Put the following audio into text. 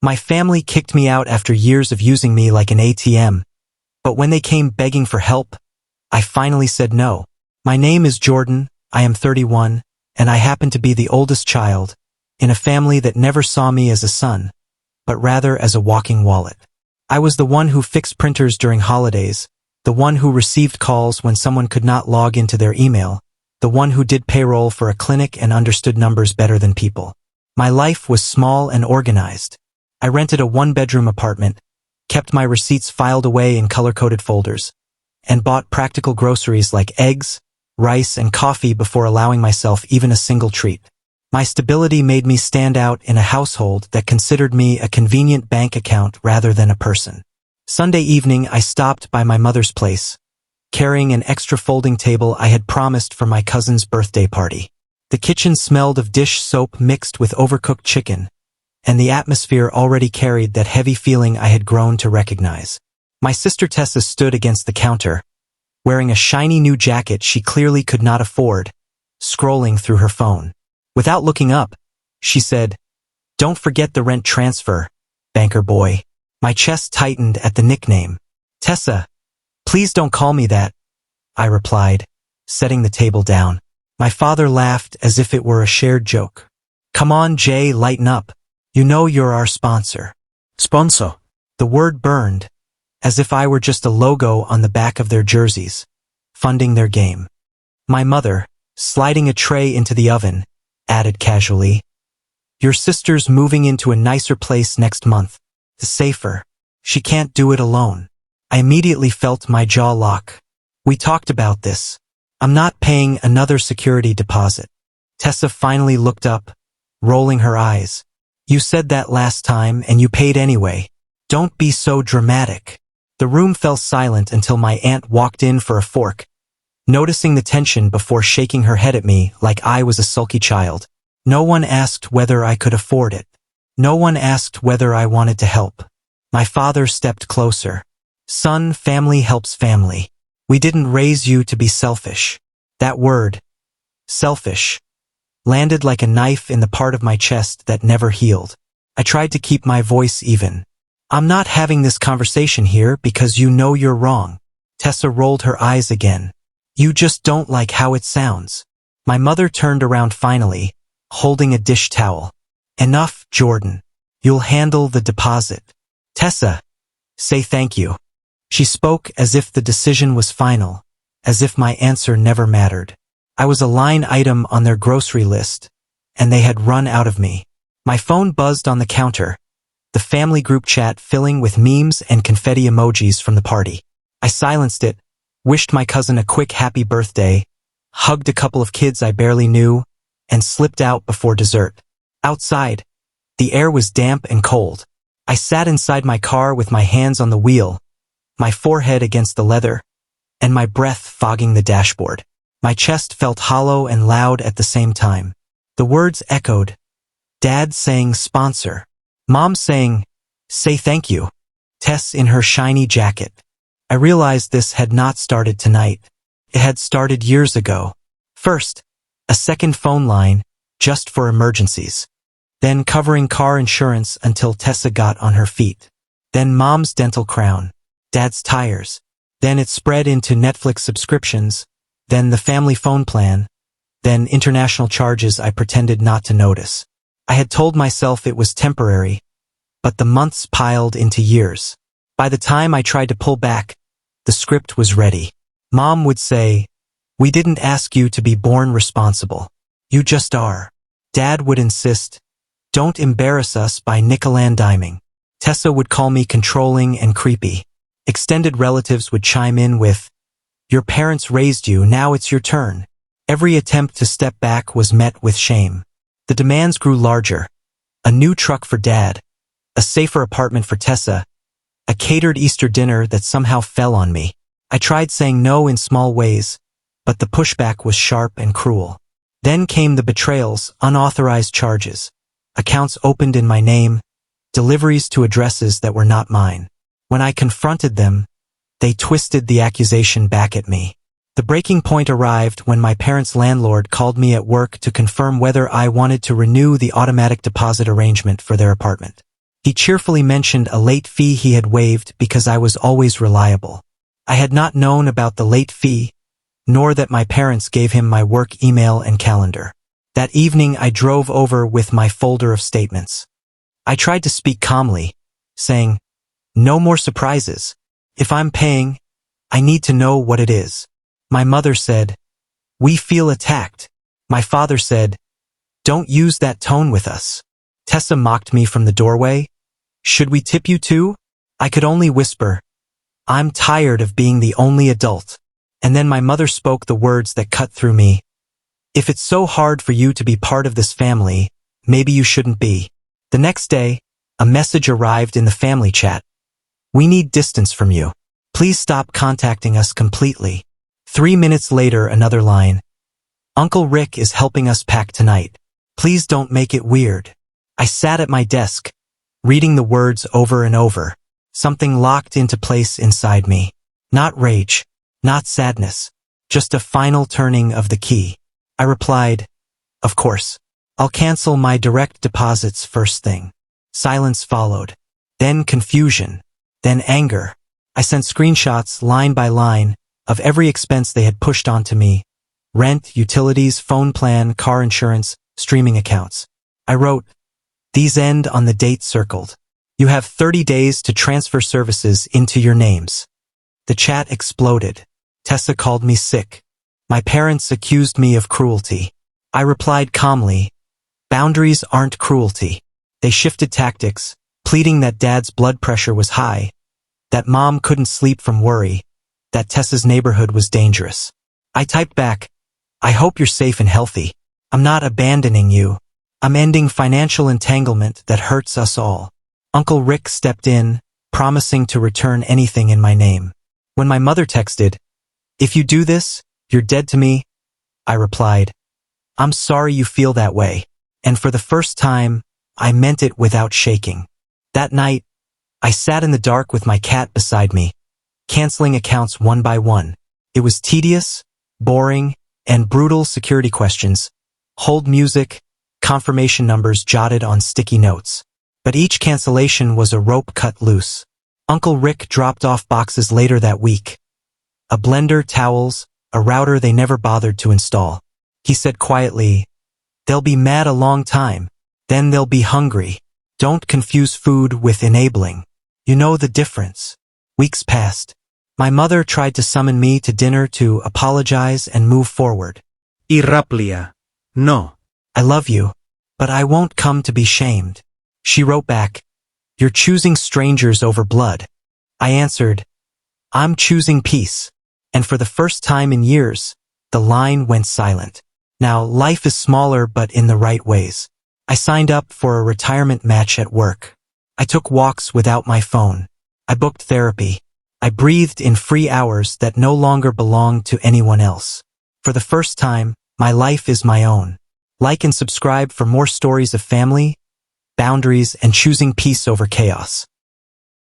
My family kicked me out after years of using me like an ATM, but when they came begging for help, I finally said no. My name is Jordan, I am 31, and I happen to be the oldest child, in a family that never saw me as a son, but rather as a walking wallet. I was the one who fixed printers during holidays, the one who received calls when someone could not log into their email, the one who did payroll for a clinic and understood numbers better than people. My life was small and organized. I rented a one-bedroom apartment, kept my receipts filed away in color-coded folders, and bought practical groceries like eggs, rice, and coffee before allowing myself even a single treat. My stability made me stand out in a household that considered me a convenient bank account rather than a person. Sunday evening, I stopped by my mother's place, carrying an extra folding table I had promised for my cousin's birthday party. The kitchen smelled of dish soap mixed with overcooked chicken, and the atmosphere already carried that heavy feeling I had grown to recognize. My sister Tessa stood against the counter, wearing a shiny new jacket she clearly could not afford, scrolling through her phone. Without looking up, she said, "Don't forget the rent transfer, banker boy." My chest tightened at the nickname. "Tessa, please don't call me that," I replied, setting the table down. My father laughed as if it were a shared joke. "Come on, Jay, lighten up. You know you're our sponsor." Sponsor? The word burned, as if I were just a logo on the back of their jerseys, funding their game. My mother, sliding a tray into the oven, added casually, "Your sister's moving into a nicer place next month. The safer. She can't do it alone." I immediately felt my jaw lock. "We talked about this. I'm not paying another security deposit." Tessa finally looked up, rolling her eyes. "You said that last time and you paid anyway. Don't be so dramatic." The room fell silent until my aunt walked in for a fork, noticing the tension before shaking her head at me like I was a sulky child. No one asked whether I could afford it. No one asked whether I wanted to help. My father stepped closer. "Son, family helps family. We didn't raise you to be selfish." That word, selfish, landed like a knife in the part of my chest that never healed. I tried to keep my voice even. "I'm not having this conversation here because you know you're wrong." Tessa rolled her eyes again. "You just don't like how it sounds." My mother turned around finally, holding a dish towel. "Enough, Jordan. You'll handle the deposit." "Tessa, say thank you." She spoke as if the decision was final, as if my answer never mattered. I was a line item on their grocery list, and they had run out of me. My phone buzzed on the counter, the family group chat filling with memes and confetti emojis from the party. I silenced it, wished my cousin a quick happy birthday, hugged a couple of kids I barely knew, and slipped out before dessert. Outside, the air was damp and cold. I sat inside my car with my hands on the wheel, my forehead against the leather, and my breath fogging the dashboard. My chest felt hollow and loud at the same time. The words echoed. Dad saying sponsor. Mom saying, say thank you. Tess in her shiny jacket. I realized this had not started tonight. It had started years ago. First, a second phone line, just for emergencies. Then covering car insurance until Tessa got on her feet. Then Mom's dental crown. Dad's tires. Then it spread into Netflix subscriptions. Then the family phone plan. Then international charges I pretended not to notice. I had told myself it was temporary, but the months piled into years. By the time I tried to pull back, the script was ready. Mom would say, "We didn't ask you to be born responsible. You just are." Dad would insist, "Don't embarrass us by nickel-and-diming." Tessa would call me controlling and creepy. Extended relatives would chime in with, "Your parents raised you, now it's your turn." Every attempt to step back was met with shame. The demands grew larger. A new truck for Dad, a safer apartment for Tessa, a catered Easter dinner that somehow fell on me. I tried saying no in small ways, but the pushback was sharp and cruel. Then came the betrayals, unauthorized charges, accounts opened in my name, deliveries to addresses that were not mine. When I confronted them, they twisted the accusation back at me. The breaking point arrived when my parents' landlord called me at work to confirm whether I wanted to renew the automatic deposit arrangement for their apartment. He cheerfully mentioned a late fee he had waived because I was always reliable. I had not known about the late fee, nor that my parents gave him my work email and calendar. That evening I drove over with my folder of statements. I tried to speak calmly, saying, "No more surprises. If I'm paying, I need to know what it is." My mother said, "We feel attacked." My father said, "Don't use that tone with us." Tessa mocked me from the doorway. "Should we tip you too?" I could only whisper, "I'm tired of being the only adult." And then my mother spoke the words that cut through me. "If it's so hard for you to be part of this family, maybe you shouldn't be." The next day, a message arrived in the family chat. "We need distance from you. Please stop contacting us completely." 3 minutes later, another line. "Uncle Rick is helping us pack tonight. Please don't make it weird." I sat at my desk, reading the words over and over. Something locked into place inside me. Not rage, not sadness, just a final turning of the key. I replied, "Of course. I'll cancel my direct deposits first thing." Silence followed. Then confusion. Then anger. I sent screenshots, line by line, of every expense they had pushed onto me. Rent, utilities, phone plan, car insurance, streaming accounts. I wrote, "These end on the date circled. You have 30 days to transfer services into your names." The chat exploded. Tessa called me sick. My parents accused me of cruelty. I replied calmly, "Boundaries aren't cruelty." They shifted tactics, pleading that Dad's blood pressure was high, that Mom couldn't sleep from worry, that Tessa's neighborhood was dangerous. I typed back, "I hope you're safe and healthy. I'm not abandoning you. I'm ending financial entanglement that hurts us all." Uncle Rick stepped in, promising to return anything in my name. When my mother texted, "If you do this, you're dead to me," I replied, "I'm sorry you feel that way." And for the first time, I meant it without shaking. That night, I sat in the dark with my cat beside me, canceling accounts one by one. It was tedious, boring, and brutal. Security questions, hold music, confirmation numbers jotted on sticky notes. But each cancellation was a rope cut loose. Uncle Rick dropped off boxes later that week. A blender, towels, a router they never bothered to install. He said quietly, "They'll be mad a long time. Then they'll be hungry. Don't confuse food with enabling. You know the difference." Weeks passed. My mother tried to summon me to dinner to apologize and move forward. Irraplia. No. "I love you, but I won't come to be shamed." She wrote back, "You're choosing strangers over blood." I answered, "I'm choosing peace." And for the first time in years, the line went silent. Now, life is smaller but in the right ways. I signed up for a retirement match at work. I took walks without my phone. I booked therapy. I breathed in free hours that no longer belonged to anyone else. For the first time, my life is my own. Like and subscribe for more stories of family, boundaries, and choosing peace over chaos.